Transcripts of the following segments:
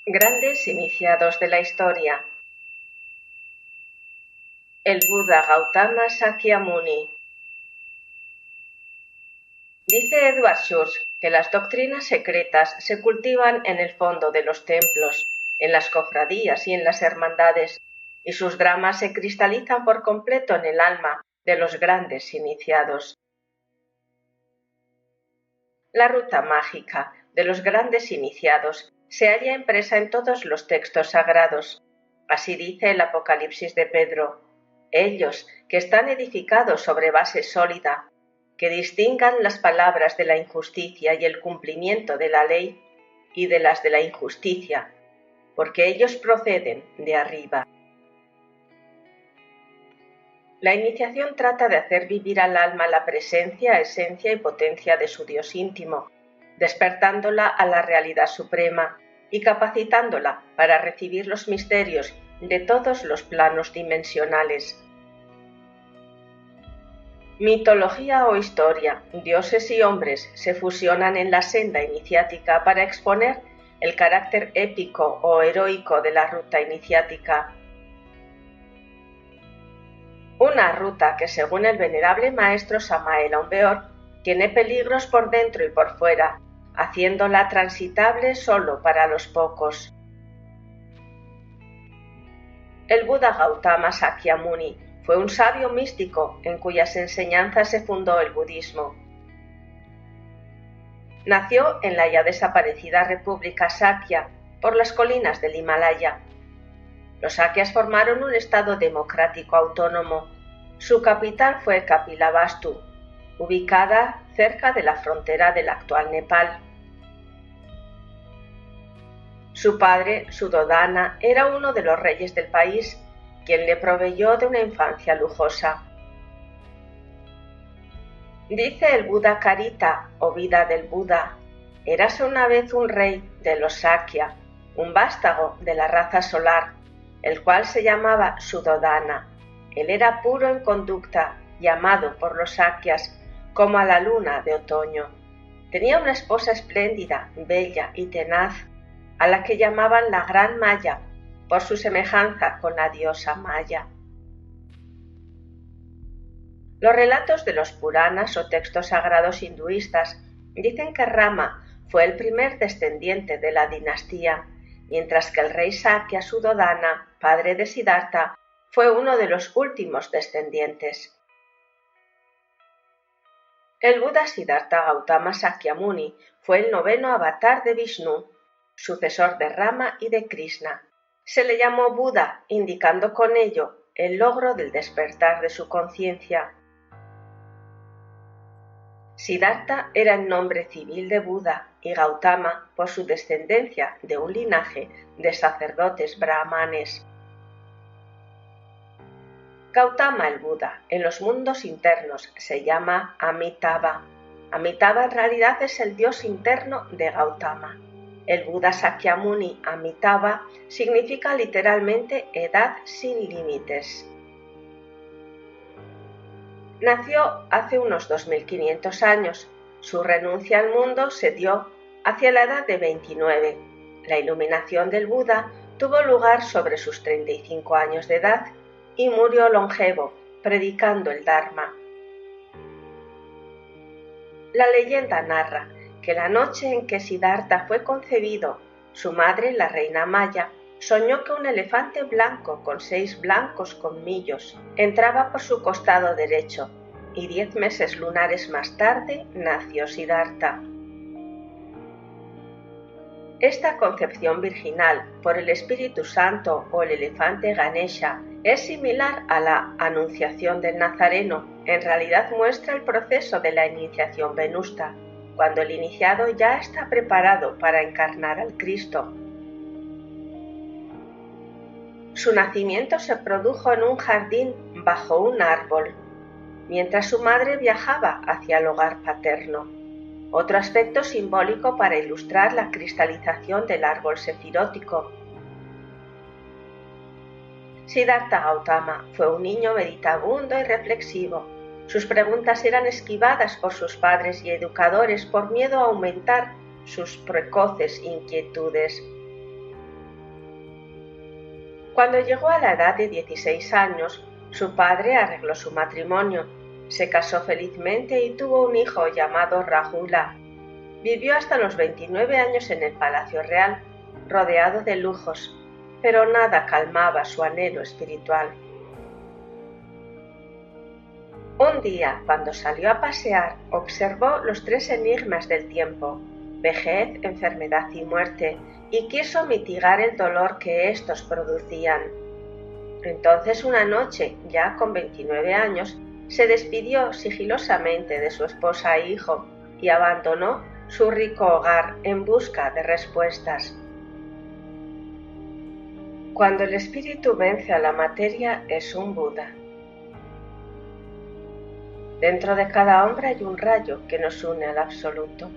Grandes iniciados de la historia. El Buda Gautama Sakyamuni. Dice Edward Schurz que las doctrinas secretas se cultivan en el fondo de los templos, en las cofradías y en las hermandades, y sus dramas se cristalizan por completo en el alma de los grandes iniciados. La ruta mágica de los grandes iniciados se halla impresa en todos los textos sagrados. Así dice el Apocalipsis de Pedro: ellos que están edificados sobre base sólida, que distingan las palabras de la injusticia y el cumplimiento de la ley y de las de la injusticia, porque ellos proceden de arriba. La iniciación trata de hacer vivir al alma la presencia, esencia y potencia de su Dios íntimo, despertándola a la realidad suprema y capacitándola para recibir los misterios de todos los planos dimensionales. Mitología o historia, dioses y hombres se fusionan en la senda iniciática para exponer el carácter épico o heroico de la ruta iniciática. Una ruta que, según el venerable maestro Samael Aun Weor, tiene peligros por dentro y por fuera, haciéndola transitable solo para los pocos. El Buda Gautama Sakyamuni fue un sabio místico en cuyas enseñanzas se fundó el budismo. Nació en la ya desaparecida República Sakya, por las colinas del Himalaya. Los Sakyas formaron un estado democrático autónomo. Su capital fue Kapilavastu, ubicada cerca de la frontera del actual Nepal. Su padre, Suddhodana, era uno de los reyes del país, quien le proveyó de una infancia lujosa. Dice el Buda Karita, o vida del Buda: érase una vez un rey de los Sakya, un vástago de la raza solar, el cual se llamaba Suddhodana. Él era puro en conducta, llamado por los Sakyas como a la luna de otoño. Tenía una esposa espléndida, bella y tenaz, a la que llamaban la Gran Maya, por su semejanza con la diosa Maya. Los relatos de los Puranas o textos sagrados hinduistas dicen que Rama fue el primer descendiente de la dinastía, mientras que el rey Sakya Suddhodana, padre de Siddhartha, fue uno de los últimos descendientes. El Buda Siddhartha Gautama Sakyamuni fue el noveno avatar de Vishnu, sucesor de Rama y de Krishna. Se le llamó Buda, indicando con ello el logro del despertar de su conciencia. Siddhartha era el nombre civil de Buda y Gautama por su descendencia de un linaje de sacerdotes brahmanes. Gautama el Buda en los mundos internos se llama Amitabha. Amitabha en realidad es el dios interno de Gautama. El Buda Sakyamuni Amitabha significa literalmente edad sin límites. Nació hace unos 2500 años. Su renuncia al mundo se dio hacia la edad de 29. La iluminación del Buda tuvo lugar sobre sus 35 años de edad y murió longevo, predicando el Dharma. La leyenda narra que la noche en que Siddhartha fue concebido, su madre, la reina Maya, soñó que un elefante blanco con 6 blancos colmillos entraba por su costado derecho, y 10 meses lunares más tarde nació Siddhartha. Esta concepción virginal por el Espíritu Santo o el elefante Ganesha es similar a la Anunciación del Nazareno. En realidad muestra el proceso de la iniciación venusta, cuando el iniciado ya está preparado para encarnar al Cristo. Su nacimiento se produjo en un jardín bajo un árbol, mientras su madre viajaba hacia el hogar paterno. Otro aspecto simbólico para ilustrar la cristalización del árbol sefirótico. Siddhartha Gautama fue un niño meditabundo y reflexivo. Sus preguntas eran esquivadas por sus padres y educadores por miedo a aumentar sus precoces inquietudes. Cuando llegó a la edad de 16 años, su padre arregló su matrimonio, se casó felizmente y tuvo un hijo llamado Rahula. Vivió hasta los 29 años en el Palacio Real, rodeado de lujos, pero nada calmaba su anhelo espiritual. Un día, cuando salió a pasear, observó los 3 enigmas del tiempo: vejez, enfermedad y muerte, y quiso mitigar el dolor que éstos producían. Entonces una noche, ya con 29 años, se despidió sigilosamente de su esposa e hijo y abandonó su rico hogar en busca de respuestas. Cuando el espíritu vence a la materia, es un Buda. Dentro de cada hombre hay un rayo que nos une al absoluto.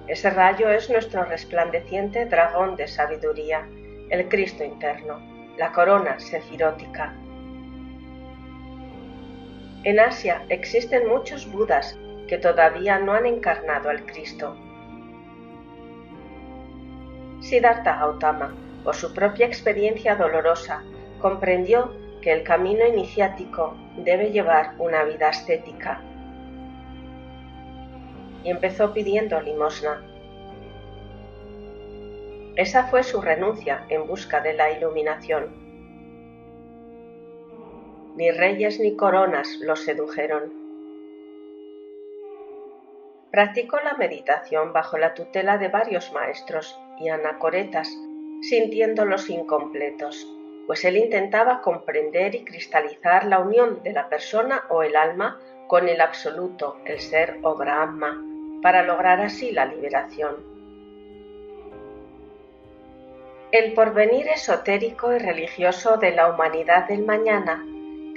Ese rayo es nuestro resplandeciente dragón de sabiduría, el Cristo interno, la corona sefirótica. En Asia existen muchos Budas que todavía no han encarnado al Cristo. Siddhartha Gautama, por su propia experiencia dolorosa, comprendió que el camino iniciático debe llevar una vida ascética. Y empezó pidiendo limosna. Esa fue su renuncia en busca de la iluminación. Ni reyes ni coronas lo sedujeron. Practicó la meditación bajo la tutela de varios maestros y anacoretas, sintiéndolos incompletos, pues él intentaba comprender y cristalizar la unión de la persona o el alma con el absoluto, el ser o Brahma, para lograr así la liberación. El porvenir esotérico y religioso de la humanidad del mañana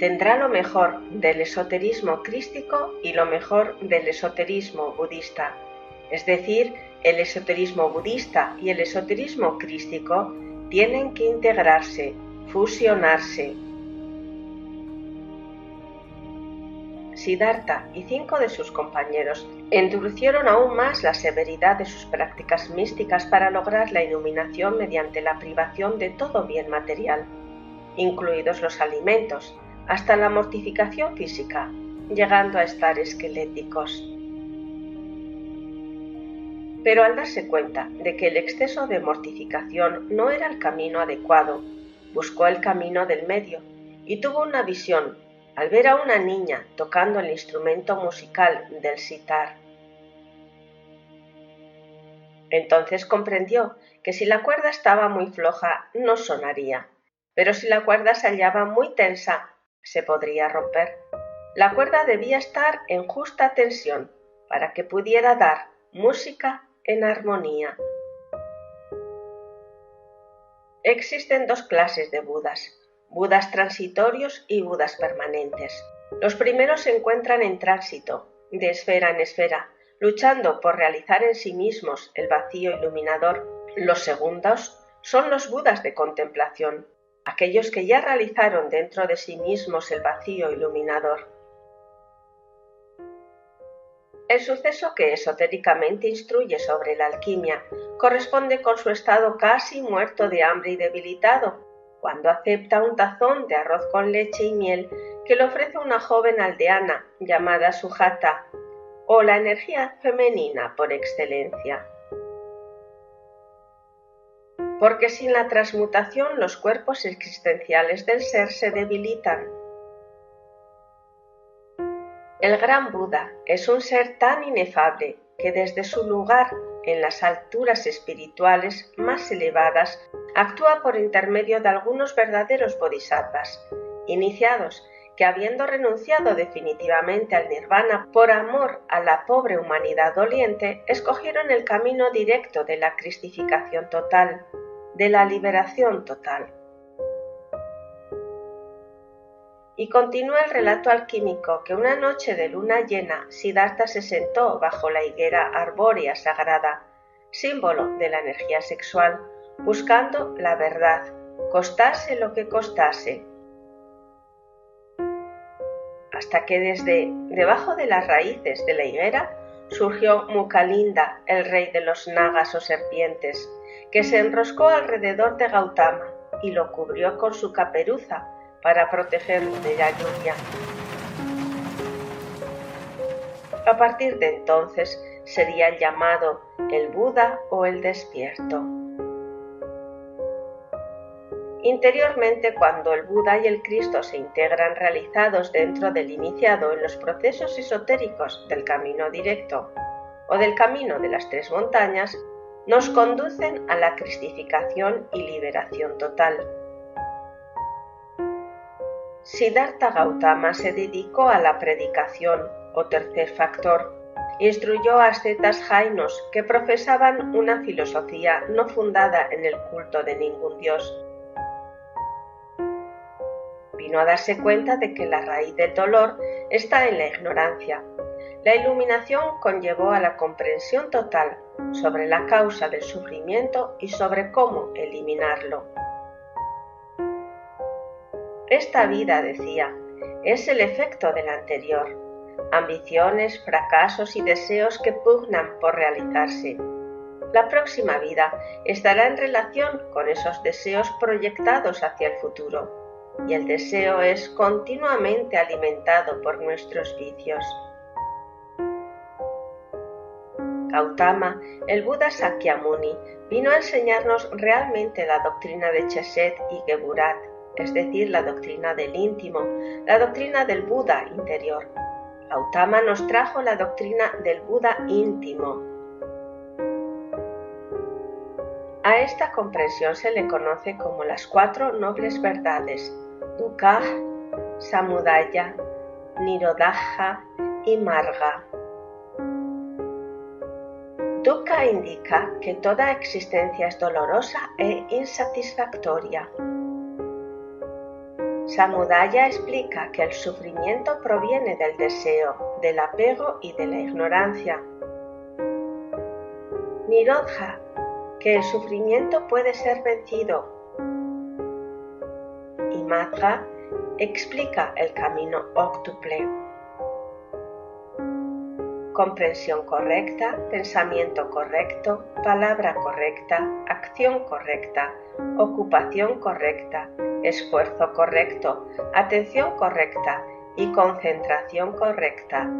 tendrá lo mejor del esoterismo crístico y lo mejor del esoterismo budista, es decir, el esoterismo budista y el esoterismo crístico tienen que integrarse, fusionarse. Siddhartha y 5 de sus compañeros endurecieron aún más la severidad de sus prácticas místicas para lograr la iluminación mediante la privación de todo bien material, incluidos los alimentos, hasta la mortificación física, llegando a estar esqueléticos. Pero al darse cuenta de que el exceso de mortificación no era el camino adecuado, buscó el camino del medio y tuvo una visión al ver a una niña tocando el instrumento musical del sitar. Entonces comprendió que si la cuerda estaba muy floja no sonaría, pero si la cuerda se hallaba muy tensa, se podría romper. La cuerda debía estar en justa tensión para que pudiera dar música en armonía. Existen 2 clases de Budas: Budas transitorios y Budas permanentes. Los primeros se encuentran en tránsito, de esfera en esfera, luchando por realizar en sí mismos el vacío iluminador. Los segundos son los Budas de contemplación, aquellos que ya realizaron dentro de sí mismos el vacío iluminador. El suceso que esotéricamente instruye sobre la alquimia corresponde con su estado casi muerto de hambre y debilitado, cuando acepta un tazón de arroz con leche y miel que le ofrece una joven aldeana llamada Sujata, o la energía femenina por excelencia. Porque sin la transmutación los cuerpos existenciales del ser se debilitan. El gran Buda es un ser tan inefable que desde su lugar en las alturas espirituales más elevadas actúa por intermedio de algunos verdaderos bodhisattvas, iniciados que, habiendo renunciado definitivamente al nirvana por amor a la pobre humanidad doliente, escogieron el camino directo de la cristificación total, de la liberación total. Y continúa el relato alquímico que una noche de luna llena Siddhartha se sentó bajo la higuera arbórea sagrada, símbolo de la energía sexual, buscando la verdad, costase lo que costase. Hasta que desde debajo de las raíces de la higuera surgió Mukalinda, el rey de los nagas o serpientes, que se enroscó alrededor de Gautama y lo cubrió con su caperuza para protegerlo de la lluvia. A partir de entonces sería llamado el Buda o el despierto. Interiormente, cuando el Buda y el Cristo se integran realizados dentro del iniciado en los procesos esotéricos del camino directo o del camino de las tres montañas, nos conducen a la cristificación y liberación total. Siddhartha Gautama se dedicó a la predicación, o tercer factor. Instruyó a ascetas jainos que profesaban una filosofía no fundada en el culto de ningún dios. Vino a darse cuenta de que la raíz del dolor está en la ignorancia. La iluminación conllevó a la comprensión total sobre la causa del sufrimiento y sobre cómo eliminarlo. Esta vida, decía, es el efecto de la anterior. Ambiciones, fracasos y deseos que pugnan por realizarse. La próxima vida estará en relación con esos deseos proyectados hacia el futuro, y el deseo es continuamente alimentado por nuestros vicios. Gautama, el Buda Sakyamuni, vino a enseñarnos realmente la doctrina de Chesed y Geburat, es decir, la doctrina del íntimo, la doctrina del Buda interior. Gautama nos trajo la doctrina del Buda íntimo. A esta comprensión se le conoce como las cuatro nobles verdades, Dukkha, Samudaya, Nirodha y Marga. Dukkha indica que toda existencia es dolorosa e insatisfactoria. Samudaya explica que el sufrimiento proviene del deseo, del apego y de la ignorancia. Nirodha, que el sufrimiento puede ser vencido. Y Marga explica el camino óctuple. Comprensión correcta, pensamiento correcto, palabra correcta, acción correcta, ocupación correcta, esfuerzo correcto, atención correcta y concentración correcta.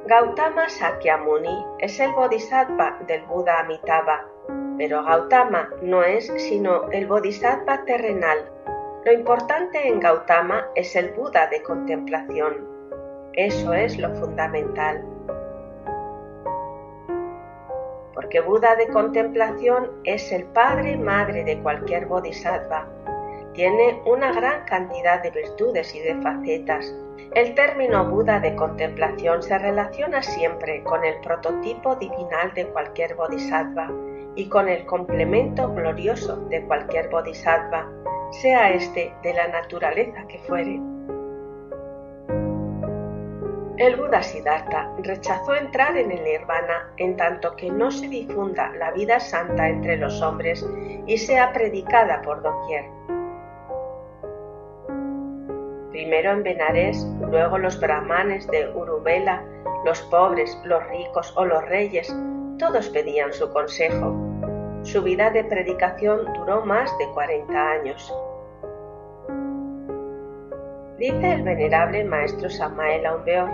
Gautama Sakyamuni es el Bodhisattva del Buda Amitabha, pero Gautama no es sino el Bodhisattva terrenal. Lo importante en Gautama es el Buda de contemplación. Eso es lo fundamental. Porque Buda de contemplación es el padre y madre de cualquier bodhisattva. Tiene una gran cantidad de virtudes y de facetas. El término Buda de contemplación se relaciona siempre con el prototipo divinal de cualquier bodhisattva y con el complemento glorioso de cualquier bodhisattva, sea este de la naturaleza que fuere. El Buda Siddhartha rechazó entrar en el nirvana en tanto que no se difunda la vida santa entre los hombres y sea predicada por doquier. Primero en Benares, luego los brahmanes de Uruvela, los pobres, los ricos o los reyes, todos pedían su consejo. Su vida de predicación duró más de 40 años. Dice el venerable maestro Samael Aumbeor: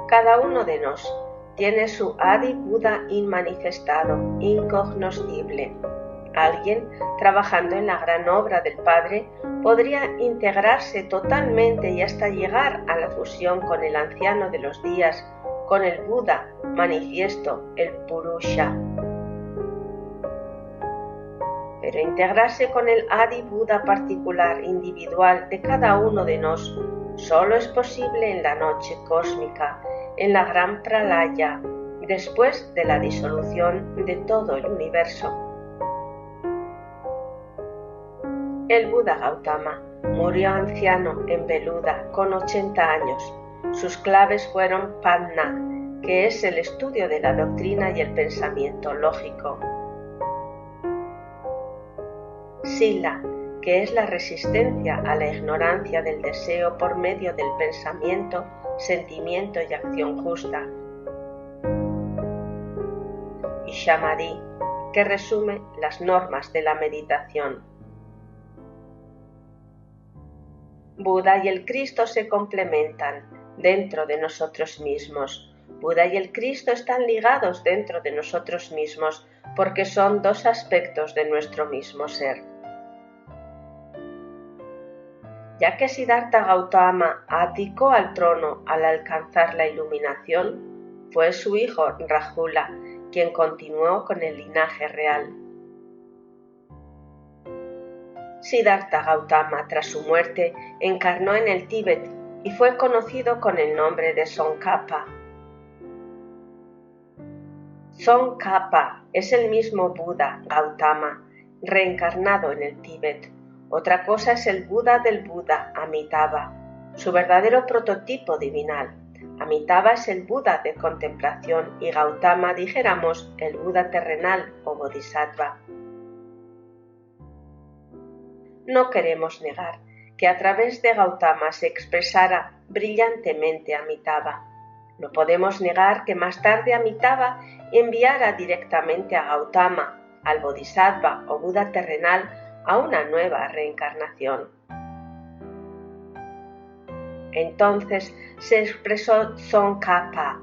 cada uno de nos tiene su Adi Buda inmanifestado, incognoscible. Alguien, trabajando en la gran obra del Padre, podría integrarse totalmente y hasta llegar a la fusión con el anciano de los días, con el Buda manifiesto, el Purusha. Pero integrarse con el Adi Buda particular, individual de cada uno de nos, solo es posible en la noche cósmica, en la gran pralaya, después de la disolución de todo el universo. El Buda Gautama murió anciano en Veluda con 80 años. Sus claves fueron Panna, que es el estudio de la doctrina y el pensamiento lógico; Sila, que es la resistencia a la ignorancia del deseo por medio del pensamiento sentimiento y acción justa, y Samadhi, que resume las normas de la meditación. Buda y el Cristo se complementan dentro de nosotros mismos. Buda y el Cristo están ligados dentro de nosotros mismos porque son dos aspectos de nuestro mismo ser. Ya que Siddhartha Gautama abdicó al trono al alcanzar la iluminación, fue su hijo Rahula quien continuó con el linaje real. Siddhartha Gautama, tras su muerte, encarnó en el Tíbet y fue conocido con el nombre de Tsongkhapa. Tsongkhapa es el mismo Buda Gautama, reencarnado en el Tíbet. Otra cosa es el Buda del Buda, Amitabha, su verdadero prototipo divinal. Amitabha es el Buda de contemplación y Gautama, dijéramos, el Buda terrenal o Bodhisattva. No queremos negar que a través de Gautama se expresara brillantemente Amitabha. No podemos negar que más tarde Amitabha enviara directamente a Gautama, al Bodhisattva o Buda terrenal, a una nueva reencarnación. Entonces se expresó Tsongkhapa.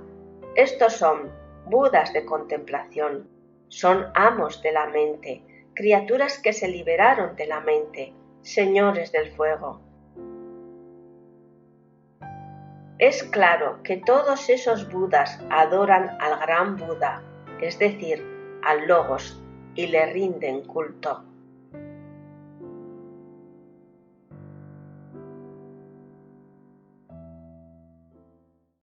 Estos son Budas de contemplación, son amos de la mente, criaturas que se liberaron de la mente, señores del fuego. Es claro que todos esos Budas adoran al gran Buda, es decir, al Logos, y le rinden culto.